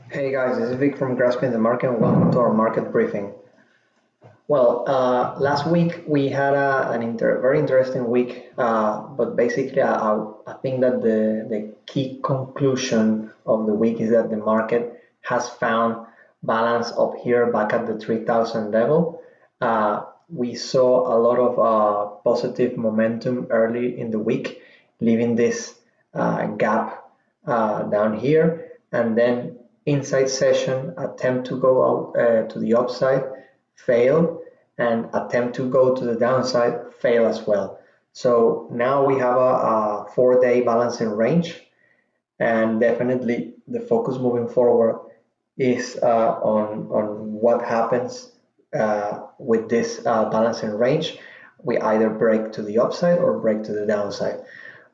Hey guys, this is Vic from Grasping the Market and welcome to our market briefing. Last week we had very interesting week, but basically I think that the key conclusion of the week is that the market has found balance up here back at the 3000 level. We saw a lot of positive momentum early in the week, leaving this gap down here, and then inside session attempt to go out to the upside, fail, and attempt to go to the downside, fail as well. So now we have a 4-day balancing range, and definitely the focus moving forward is on what happens with this balancing range. We either break to the upside or break to the downside.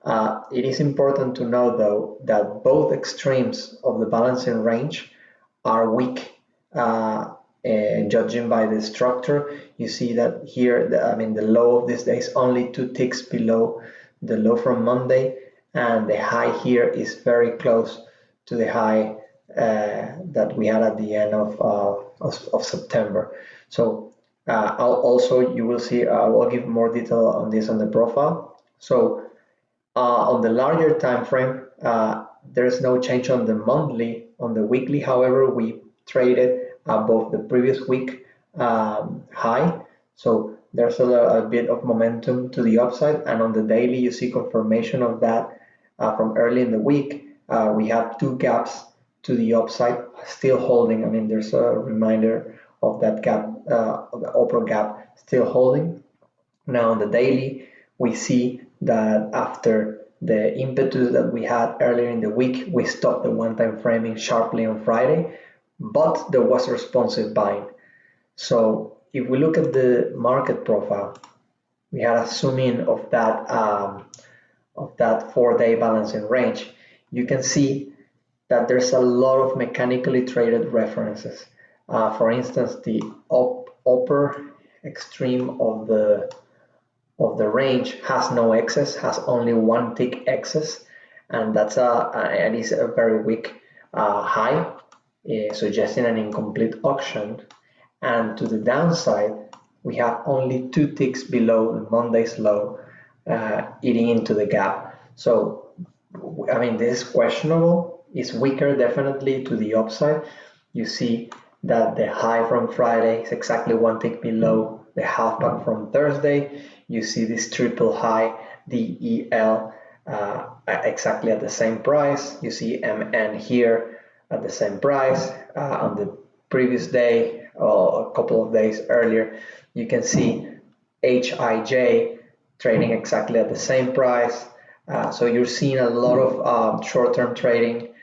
It is important to know, though, that both extremes of the balancing range are weak. Judging by the structure, you see that here, the low of this day is only 2 ticks below the low from Monday, and the high here is very close to the high that we had at the end of September. So you will see, I will give more detail on this on the profile. So on the larger time frame, there is no change on the monthly. On the weekly, however, we traded above the previous week high. So there's a bit of momentum to the upside. And on the daily, you see confirmation of that from early in the week. We have two gaps to the upside still holding. I mean, there's a reminder of that gap, of the upper gap still holding. Now on the daily, we see that after the impetus that we had earlier in the week, we stopped the one-time framing sharply on Friday, but there was responsive buying. So if we look at the market profile, we had a zoom in of that 4-day balancing range. You can see that there's a lot of mechanically traded references. For instance, the upper extreme of the range has no excess, has only 1 tick excess, and it is a very weak high, suggesting an incomplete auction. And to the downside, we have only 2 ticks below Monday's low, eating into the gap. So, I mean, this is questionable. It's weaker definitely to the upside. You see that the high from Friday is exactly 1 tick below the halfback from Thursday. You see this triple high, DEL, exactly at the same price. You see MN here at the same price. On the previous day, or a couple of days earlier, you can see HIJ trading exactly at the same price. So you're seeing a lot of short-term trading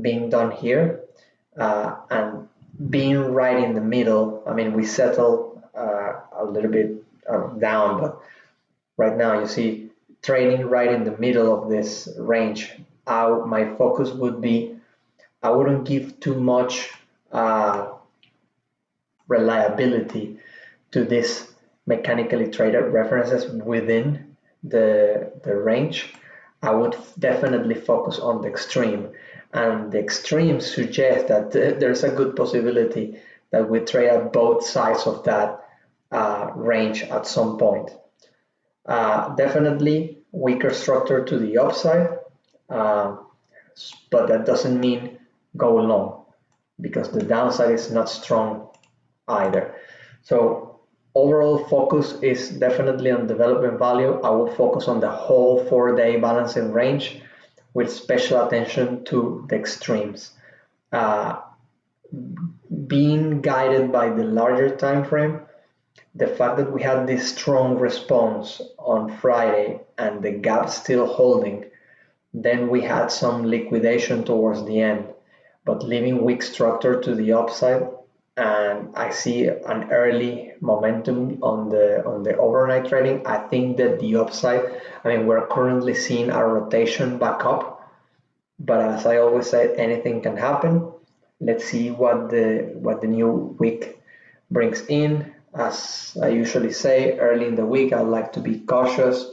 being done here, and being right in the middle. I mean, we settled a little bit down, but right now you see trading right in the middle of this range. My focus would be, I wouldn't give too much reliability to this mechanically traded references within the range. I would definitely focus on the extreme, and the extreme suggests that there's a good possibility that we trade at both sides of that range at some point. Definitely weaker structure to the upside, but that doesn't mean go long, because the downside is not strong either. So overall focus is definitely on development value. I will focus on the whole 4-day balancing range with special attention to the extremes. Being guided by the larger time frame, the fact that we had this strong response on Friday and the gap still holding, then we had some liquidation towards the end, but leaving weak structure to the upside. And I see an early momentum on the overnight trading. I think that the upside, I mean, we're currently seeing a rotation back up, but as I always say, anything can happen. Let's see what the new week brings in. As I usually say, early in the week, I like to be cautious,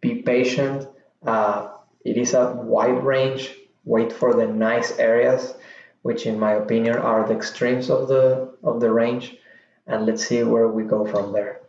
be patient. It is a wide range. Wait for the nice areas. which in my opinion are the extremes of the range, and let's see where we go from there.